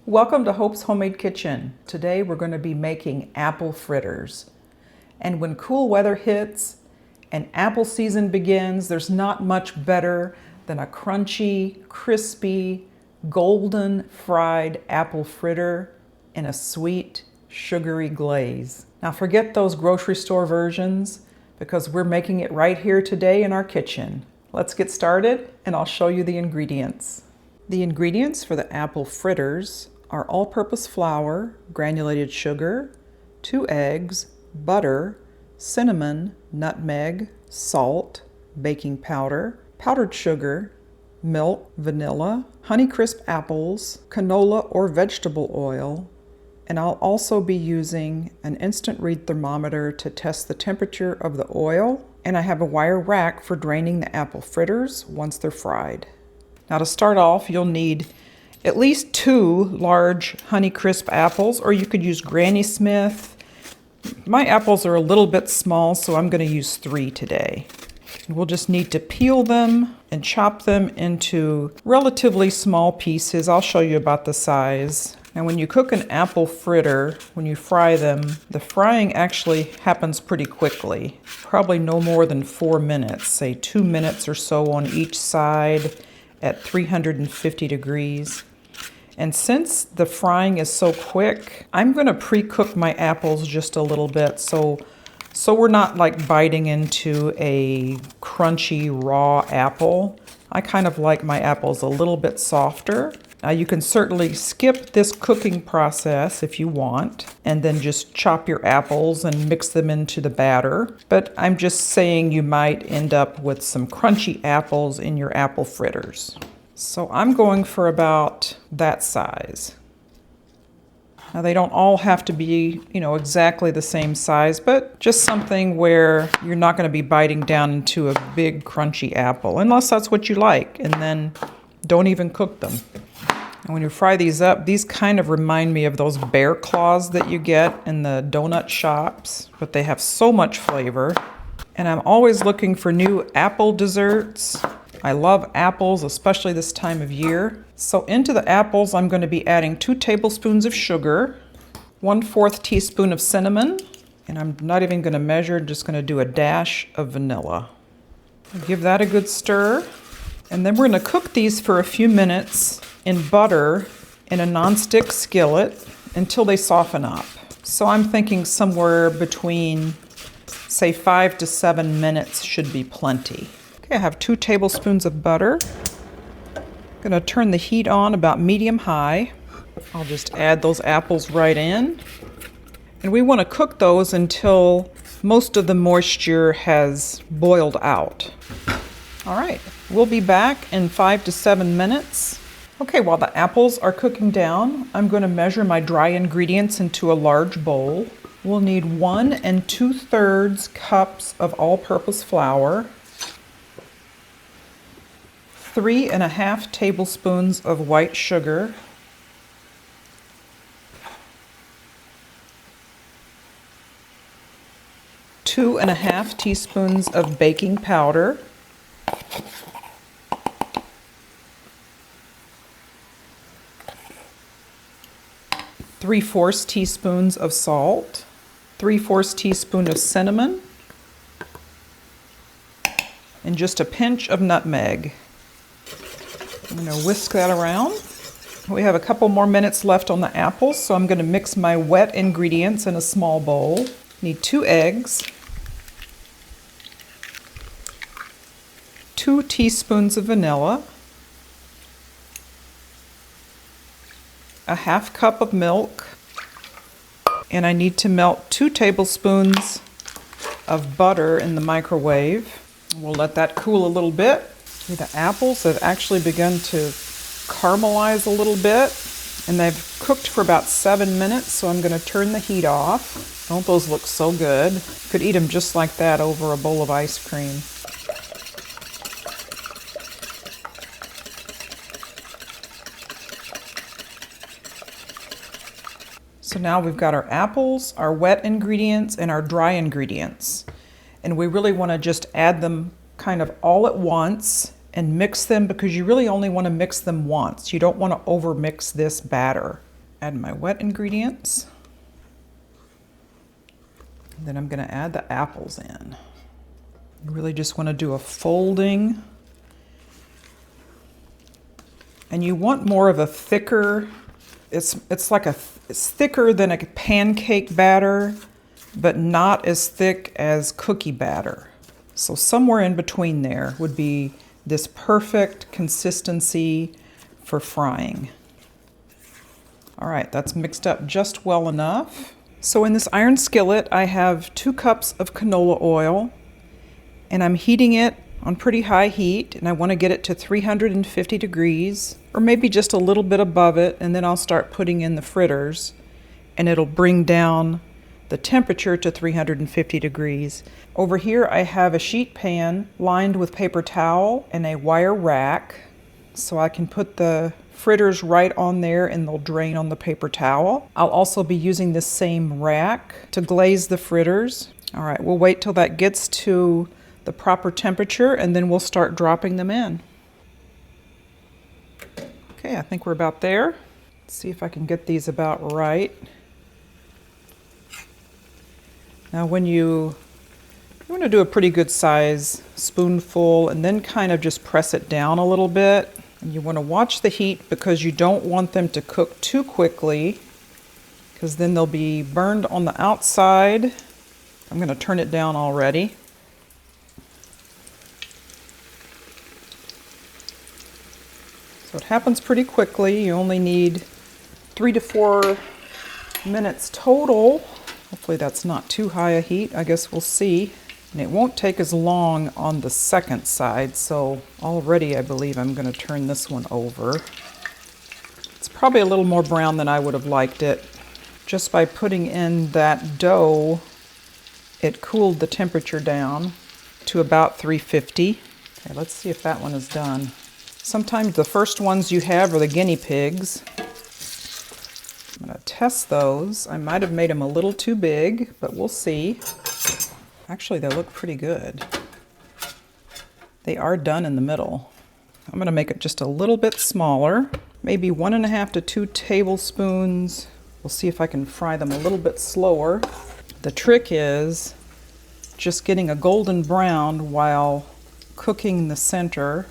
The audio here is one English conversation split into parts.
Welcome to Hope's Homemade Kitchen. Today we're going to be making apple fritters. And when cool weather hits and apple season begins, there's not much better than a crunchy, crispy, golden fried apple fritter in a sweet, sugary glaze. Now forget those grocery store versions because we're making it right here today in our kitchen. Let's get started and I'll show you the ingredients. The ingredients for the apple fritters are all-purpose flour, granulated sugar, 2 eggs, butter, cinnamon, nutmeg, salt, baking powder, powdered sugar, milk, vanilla, Honeycrisp apples, canola or vegetable oil, and I'll also be using an instant read thermometer to test the temperature of the oil, and I have a wire rack for draining the apple fritters once they're fried. Now to start off, you'll need at least 2 large Honeycrisp apples, or you could use Granny Smith. My apples are a little bit small, so I'm going to use 3 today. We'll just need to peel them and chop them into relatively small pieces. I'll show you about the size. And when you cook an apple fritter, when you fry them, the frying actually happens pretty quickly. Probably no more than 4 minutes, say 2 minutes or so on each side at 350 degrees. And since the frying is so quick, I'm going to pre-cook my apples just a little bit so we're not like biting into a crunchy raw apple. I kind of like my apples a little bit softer. Now you can certainly skip this cooking process if you want, and then just chop your apples and mix them into the batter. But I'm just saying you might end up with some crunchy apples in your apple fritters. So I'm going for about that size. Now they don't all have to be, exactly the same size, but just something where you're not going to be biting down into a big crunchy apple, unless that's what you like, and then don't even cook them. And when you fry these up, these kind of remind me of those bear claws that you get in the donut shops, but they have so much flavor. And I'm always looking for new apple desserts. I love apples, especially this time of year. So into the apples, I'm going to be adding 2 tablespoons of sugar, 1/4 teaspoon of cinnamon, and I'm not even going to measure, just going to do a dash of vanilla. Give that a good stir. And then we're going to cook these for a few minutes in butter in a nonstick skillet until they soften up. So I'm thinking somewhere between, say, 5 to 7 minutes should be plenty. Okay, I have 2 tablespoons of butter. I'm going to turn the heat on about medium-high. I'll just add those apples right in. And we want to cook those until most of the moisture has boiled out. All right, we'll be back in 5 to 7 minutes. Okay, while the apples are cooking down, I'm going to measure my dry ingredients into a large bowl. We'll need 1 2/3 cups of all-purpose flour, 3½ tablespoons of white sugar, 2½ teaspoons of baking powder, 3/4 teaspoons of salt, 3/4 teaspoon of cinnamon, and just a pinch of nutmeg. I'm going to whisk that around. We have a couple more minutes left on the apples, so I'm going to mix my wet ingredients in a small bowl. Need 2 eggs, 2 teaspoons of vanilla, a 1/2 cup of milk, and I need to melt 2 tablespoons of butter in the microwave. We'll let that cool a little bit. The apples have actually begun to caramelize a little bit, and they've cooked for about 7 minutes, so I'm going to turn the heat off. Don't those look so good? Could eat them just like that over a bowl of ice cream. So now we've got our apples, our wet ingredients, and our dry ingredients. And we really want to just add them kind of all at once and mix them, because you really only want to mix them once. You don't want to over mix this batter. Add my wet ingredients. And then I'm going to add the apples in. You really just want to do a folding. And you want more of a thicker, it's thicker than a pancake batter, but not as thick as cookie batter. So somewhere in between there would be this perfect consistency for frying. All right, that's mixed up just well enough. So in this iron skillet, I have 2 cups of canola oil, and I'm heating it on pretty high heat, and I want to get it to 350 degrees, or maybe just a little bit above it, and then I'll start putting in the fritters, and it'll bring down the temperature to 350 degrees. Over here I have a sheet pan lined with paper towel and a wire rack, so I can put the fritters right on there and they'll drain on the paper towel. I'll also be using this same rack to glaze the fritters. All right, we'll wait till that gets to the proper temperature and then we'll start dropping them in. Okay, I think we're about there. Let's see if I can get these about right. Now when you want to do a pretty good size spoonful and then kind of just press it down a little bit. And you want to watch the heat because you don't want them to cook too quickly, because then they'll be burned on the outside. I'm going to turn it down already. So it happens pretty quickly. You only need 3 to 4 minutes total. Hopefully that's not too high a heat. I guess we'll see. And it won't take as long on the second side, so already I believe I'm going to turn this one over. It's probably a little more brown than I would have liked it. Just by putting in that dough, it cooled the temperature down to about 350. Okay, let's see if that one is done. Sometimes the first ones you have are the guinea pigs. I'm going to test those. I might have made them a little too big, but we'll see. Actually, they look pretty good. They are done in the middle. I'm going to make it just a little bit smaller, maybe 1.5 to 2 tablespoons. We'll see if I can fry them a little bit slower. The trick is just getting a golden brown while cooking the center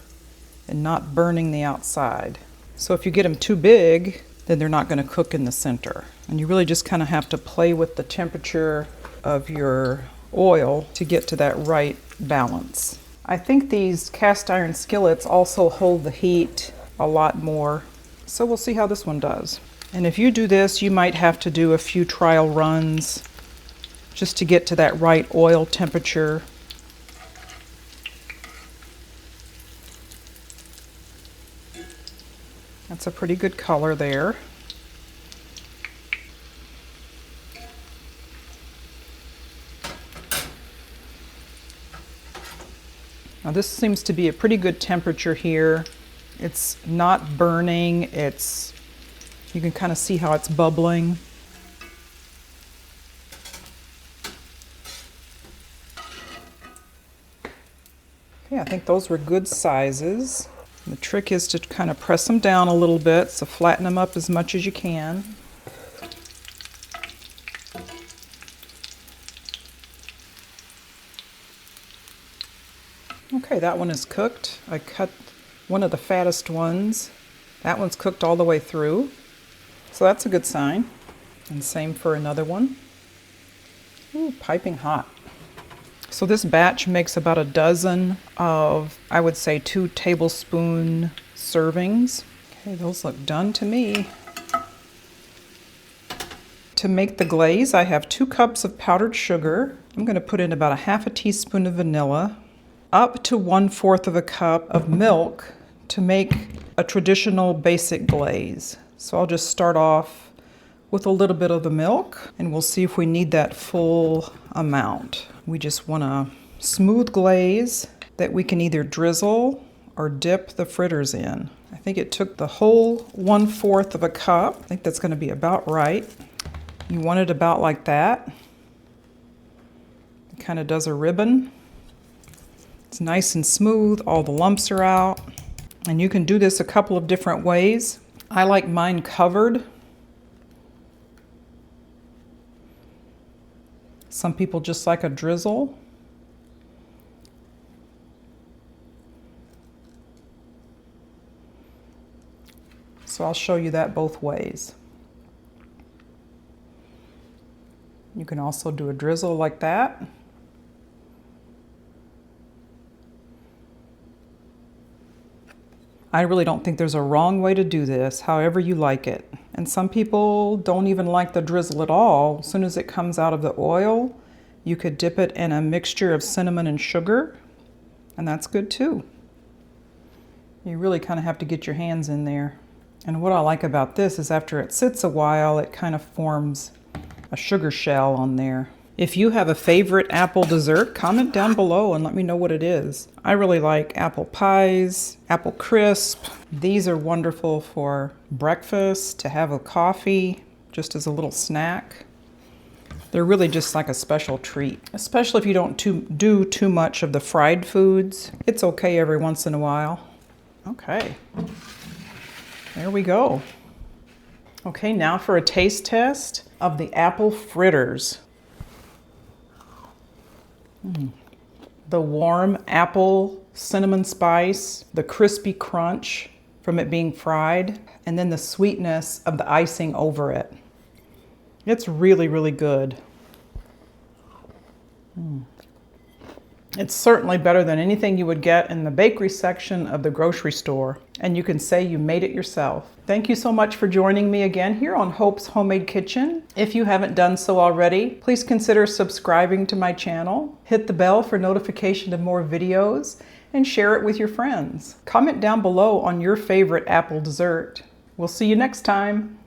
and not burning the outside. So if you get them too big, then they're not going to cook in the center. And you really just kind of have to play with the temperature of your oil to get to that right balance. I think these cast iron skillets also hold the heat a lot more. So we'll see how this one does. And if you do this, you might have to do a few trial runs just to get to that right oil temperature. That's a pretty good color there. Now this seems to be a pretty good temperature here. It's not burning, you can kind of see how it's bubbling. Okay, I think those were good sizes. The trick is to kind of press them down a little bit, so flatten them up as much as you can. Okay, that one is cooked. I cut one of the fattest ones. That one's cooked all the way through, so that's a good sign. And same for another one. Ooh, piping hot. So this batch makes about a dozen of, I would say, 2 tablespoon servings. Okay, those look done to me. To make the glaze, I have 2 cups of powdered sugar. I'm going to put in about 1/2 teaspoon of vanilla, up to 1/4 cup of milk to make a traditional basic glaze. So I'll just start off with a little bit of the milk, and we'll see if we need that full amount. We just want a smooth glaze that we can either drizzle or dip the fritters in. I think it took the whole 1/4 cup. I think that's going to be about right. You want it about like that. It kind of does a ribbon. It's nice and smooth, all the lumps are out. And you can do this a couple of different ways. I like mine covered. Some people just like a drizzle. So I'll show you that both ways. You can also do a drizzle like that. I really don't think there's a wrong way to do this, however you like it. And some people don't even like the drizzle at all. As soon as it comes out of the oil, you could dip it in a mixture of cinnamon and sugar, and that's good too. You really kind of have to get your hands in there. And what I like about this is after it sits a while, it kind of forms a sugar shell on there. If you have a favorite apple dessert, comment down below and let me know what it is. I really like apple pies, apple crisp. These are wonderful for breakfast, to have with coffee, just as a little snack. They're really just like a special treat, especially if you don't do too much of the fried foods. It's okay every once in a while. Okay, there we go. Okay, now for a taste test of the apple fritters. The warm apple cinnamon spice, the crispy crunch from it being fried, and then the sweetness of the icing over it. It's really, really good. It's certainly better than anything you would get in the bakery section of the grocery store, and you can say you made it yourself. Thank you so much for joining me again here on Hope's Homemade Kitchen. If you haven't done so already, please consider subscribing to my channel, hit the bell for notification of more videos, and share it with your friends. Comment down below on your favorite apple dessert. We'll see you next time.